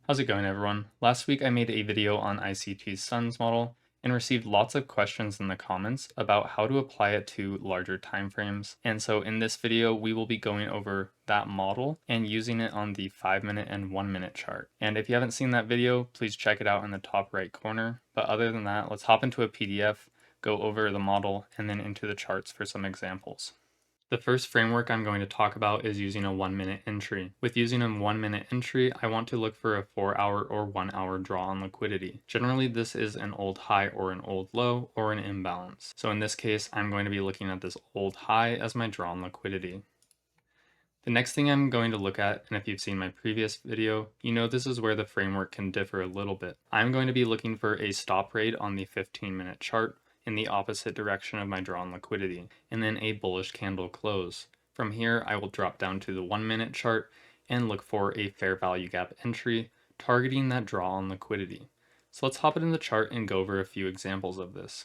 How's it going, everyone? Last week I made a video on ICT's SUNS model and received lots of questions in the comments about how to apply it to larger timeframes. And so in this video, we will be going over that model and using it on the 5-minute and 1-minute chart. And if you haven't seen that video, please check it out in the top right corner. But other than that, let's hop into a PDF, go over the model, and then into the charts for some examples. The first framework I'm going to talk about is using a 1-minute entry. With using a 1-minute entry, I want to look for a 4-hour or 1-hour draw on liquidity. Generally, this is an old high or an old low or an imbalance. So in this case, I'm going to be looking at this old high as my draw on liquidity. The next thing I'm going to look at, and if you've seen my previous video, you know this is where the framework can differ a little bit. I'm going to be looking for a stop rate on the 15-minute chart in the opposite direction of my draw on liquidity, and then a bullish candle close. From here, I will drop down to the 1-minute chart and look for a fair value gap entry, targeting that draw on liquidity. So let's hop it in the chart and go over a few examples of this.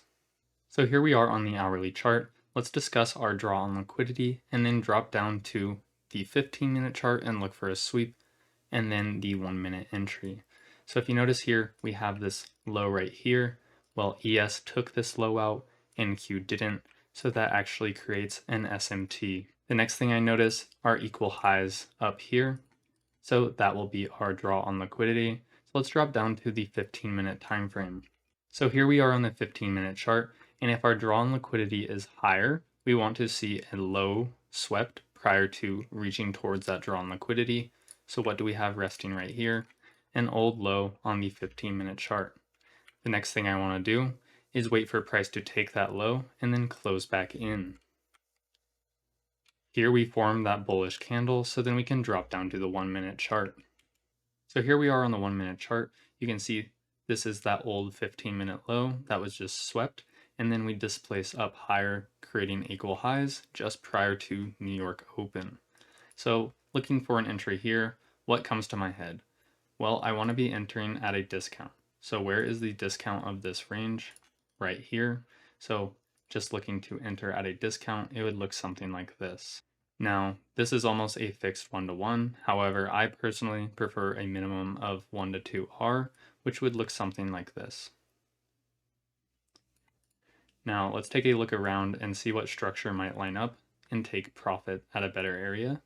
So here we are on the hourly chart. Let's discuss our draw on liquidity and then drop down to the 15-minute chart and look for a sweep, and then the 1-minute entry. So if you notice here, we have this low right here. Well, ES took this low out and Q didn't, so that actually creates an SMT. The next thing I notice are equal highs up here, so that will be our draw on liquidity. So let's drop down to the 15-minute time frame. So here we are on the 15-minute chart, and if our draw on liquidity is higher, we want to see a low swept prior to reaching towards that draw on liquidity. So what do we have resting right here? An old low on the 15-minute chart. The next thing I want to do is wait for price to take that low and then close back in. Here we form that bullish candle, so then we can drop down to the 1-minute chart. So here we are on the 1-minute chart. You can see this is that old 15-minute low that was just swept, and then we displace up higher, creating equal highs just prior to New York open. So looking for an entry here, what comes to my head? Well, I want to be entering at a discount. So where is the discount of this range? Right here. So just looking to enter at a discount, it would look something like this. Now, this is almost a fixed 1-to-1. However, I personally prefer a minimum of 1-to-2 R, which would look something like this. Now, let's take a look around and see what structure might line up and take profit at a better area.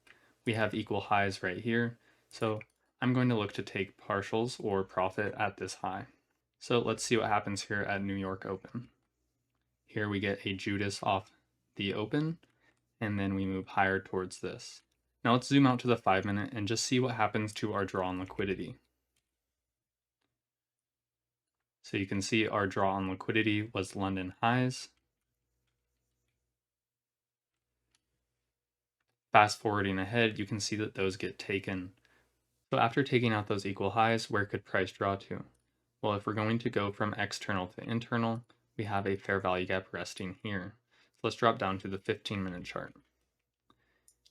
We have equal highs right here. So I'm going to look to take partials or profit at this high. So let's see what happens here at New York open. Here we get a Judas off the open, and then we move higher towards this. Now let's zoom out to the 5-minute and just see what happens to our draw on liquidity. So you can see our draw on liquidity was London highs. Fast forwarding ahead, you can see that those get taken. So after taking out those equal highs, where could price draw to? Well, if we're going to go from external to internal, we have a fair value gap resting here. So let's drop down to the 15-minute chart.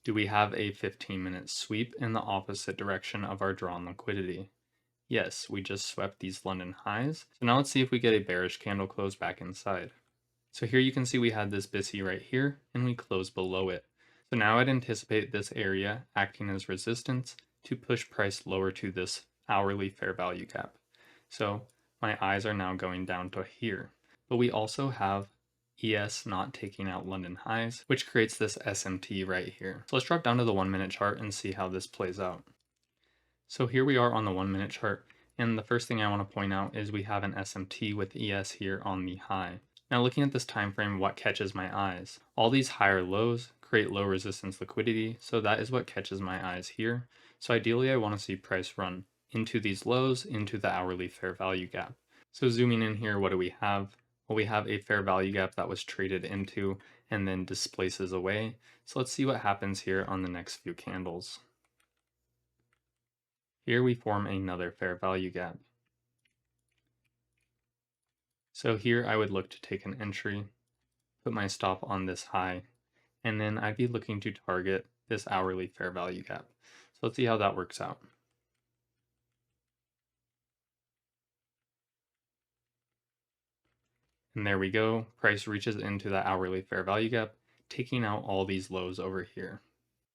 Do we have a 15-minute sweep in the opposite direction of our draw on liquidity? Yes, we just swept these London highs. So now let's see if we get a bearish candle close back inside. So here you can see we had this BISI right here, and we closed below it. So now I'd anticipate this area acting as resistance to push price lower to this hourly fair value gap. So my eyes are now going down to here. But we also have ES not taking out London highs, which creates this SMT right here. So let's drop down to the 1-minute chart and see how this plays out. So here we are on the 1-minute chart, and the first thing I want to point out is we have an SMT with ES here on the high. Now looking at this time frame, what catches my eyes? All these higher lows create low resistance liquidity, so that is what catches my eyes here. So ideally I want to see price run into these lows, into the hourly fair value gap. So zooming in here, what do we have? Well, we have a fair value gap that was traded into and then displaces away. So let's see what happens here on the next few candles. Here we form another fair value gap. So here I would look to take an entry, put my stop on this high, and then I'd be looking to target this hourly fair value gap. So let's see how that works out. And there we go, price reaches into that hourly fair value gap, taking out all these lows over here.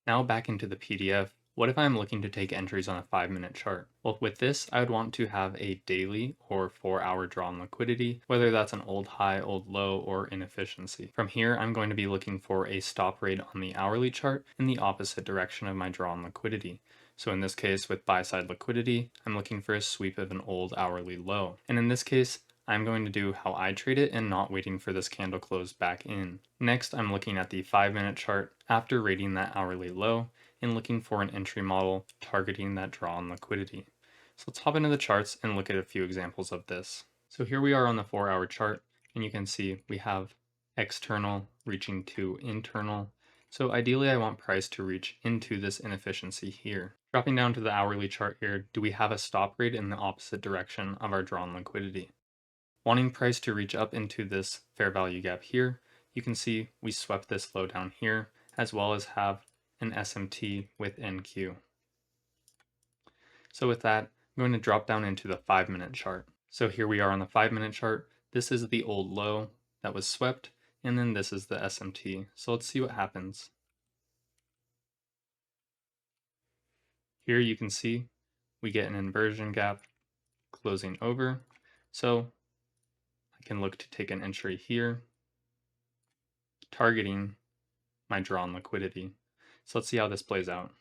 Now back into the PDF, What if I'm looking to take entries on a 5-minute chart? Well, with this, I would want to have a daily or 4-hour draw on liquidity, whether that's an old high, old low, or inefficiency. From here, I'm going to be looking for a stop rate on the hourly chart in the opposite direction of my draw on liquidity. So in this case, with buy-side liquidity, I'm looking for a sweep of an old hourly low. And in this case, I'm going to do how I trade it and not waiting for this candle close back in. Next, I'm looking at the 5-minute chart after rating that hourly low and looking for an entry model targeting that draw on liquidity. So let's hop into the charts and look at a few examples of this. So here we are on the 4-hour chart, and you can see we have external reaching to internal. So ideally I want price to reach into this inefficiency here. Dropping down to the hourly chart here, do we have a stop rate in the opposite direction of our draw on liquidity? Wanting price to reach up into this fair value gap here, you can see we swept this low down here, as well as have an SMT with NQ. So with that, I'm going to drop down into the 5-minute chart. So here we are on the 5-minute chart. This is the old low that was swept, and then this is the SMT. So let's see what happens. Here you can see we get an inversion gap closing over. So I can look to take an entry here, targeting my draw on liquidity. So let's see how this plays out.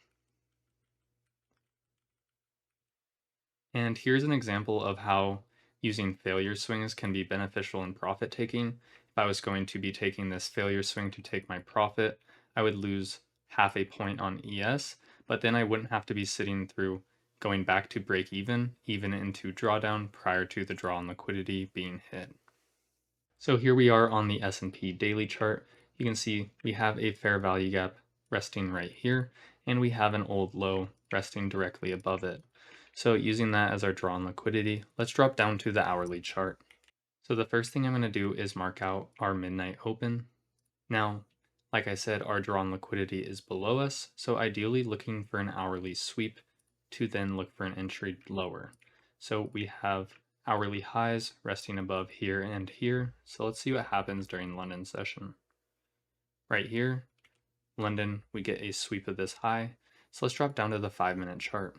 And here's an example of how using failure swings can be beneficial in profit taking. If I was going to be taking this failure swing to take my profit, I would lose half a point on ES, but then I wouldn't have to be sitting through going back to break even into drawdown prior to the draw on liquidity being hit. So here we are on the S&P daily chart. You can see we have a fair value gap resting right here, and we have an old low resting directly above it. So using that as our draw on liquidity, let's drop down to the hourly chart. So the first thing I'm going to do is mark out our midnight open. Now, like I said, our draw on liquidity is below us, so ideally looking for an hourly sweep to then look for an entry lower. So we have hourly highs resting above here and here. So let's see what happens during London session. Right here, London, we get a sweep of this high. So let's drop down to the 5-minute chart.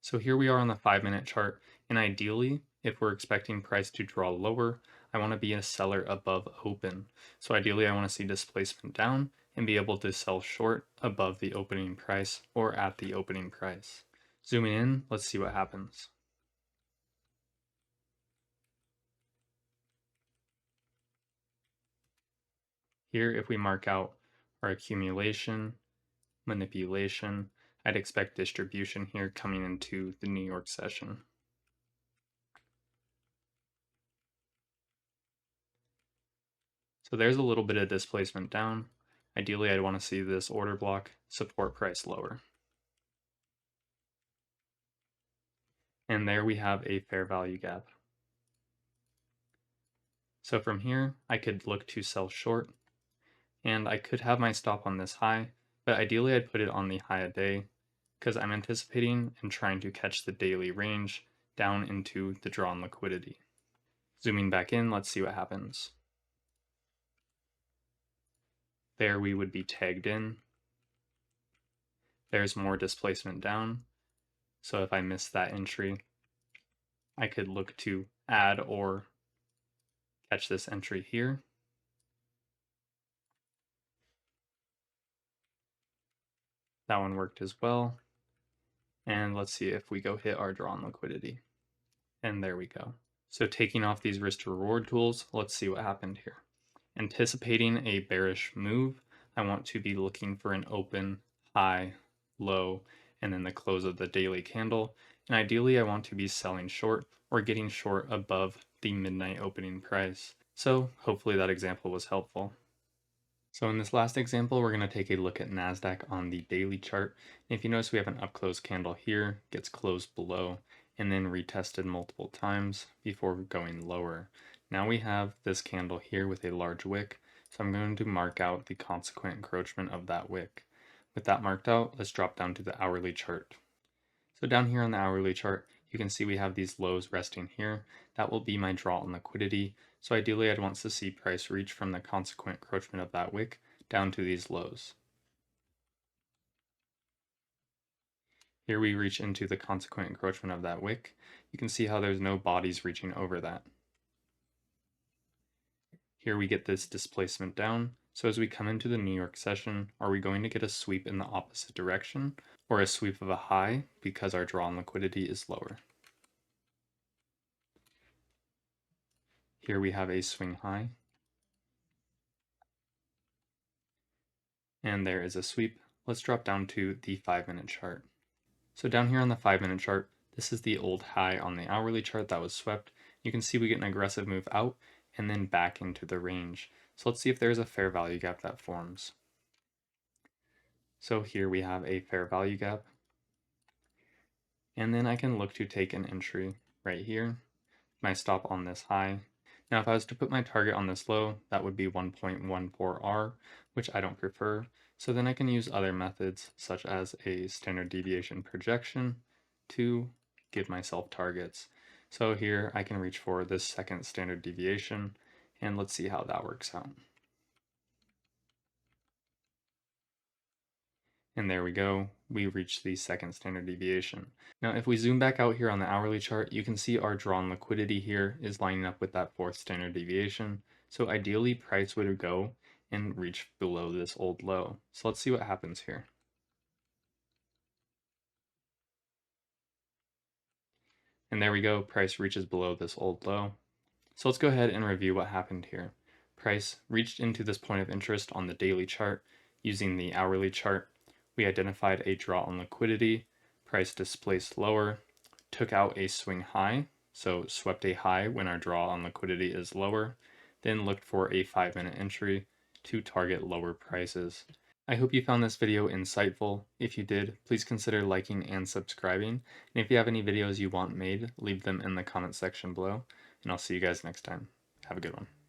So here we are on the 5-minute chart, and ideally, if we're expecting price to draw lower, I want to be a seller above open. So ideally, I want to see displacement down and be able to sell short above the opening price or at the opening price. Zooming in, let's see what happens. Here, if we mark out our accumulation, manipulation, I'd expect distribution here coming into the New York session. So there's a little bit of displacement down. Ideally, I'd want to see this order block support price lower. And there we have a fair value gap. So from here, I could look to sell short, and I could have my stop on this high, but ideally I'd put it on the high a day because I'm anticipating and trying to catch the daily range down into the draw on liquidity. Zooming back in, let's see what happens. There we would be tagged in. There's more displacement down. So if I miss that entry, I could look to add or catch this entry here. That one worked as well. And let's see if we go hit our draw on liquidity. And there we go. So taking off these risk to reward tools, let's see what happened here. Anticipating a bearish move, I want to be looking for an open, high, low, and then the close of the daily candle. And ideally, I want to be selling short or getting short above the midnight opening price. So hopefully that example was helpful. So in this last example, we're going to take a look at NASDAQ on the daily chart. If you notice, we have an up close candle here, gets closed below, and then retested multiple times before going lower. Now we have this candle here with a large wick, so I'm going to mark out the consequent encroachment of that wick. With that marked out, let's drop down to the hourly chart. So down here on the hourly chart, you can see we have these lows resting here. That will be my draw on liquidity. So ideally, I'd want to see price reach from the consequent encroachment of that wick down to these lows. Here we reach into the consequent encroachment of that wick. You can see how there's no bodies reaching over that. Here we get this displacement down. So as we come into the New York session, are we going to get a sweep in the opposite direction or a sweep of a high because our draw on liquidity is lower? Here we have a swing high. And there is a sweep. Let's drop down to the 5-minute chart. So down here on the 5-minute chart, this is the old high on the hourly chart that was swept. You can see we get an aggressive move out and then back into the range. So let's see if there's a fair value gap that forms. So here we have a fair value gap. And then I can look to take an entry right here. My stop on this high. Now if I was to put my target on this low, that would be 1.14R, which I don't prefer. So then I can use other methods such as a standard deviation projection to give myself targets. So here I can reach for this second standard deviation, and let's see how that works out. And there we go, we reached the second standard deviation. Now if we zoom back out here on the hourly chart, you can see our drawn liquidity here is lining up with that fourth standard deviation. So ideally price would go and reach below this old low. So let's see what happens here. And there we go, price reaches below this old low. So let's go ahead and review what happened here. Price reached into this point of interest on the daily chart using the hourly chart. We identified a draw on liquidity, price displaced lower, took out a swing high, so swept a high when our draw on liquidity is lower, then looked for a 5-minute entry to target lower prices. I hope you found this video insightful. If you did, please consider liking and subscribing. And if you have any videos you want made, leave them in the comment section below. And I'll see you guys next time. Have a good one.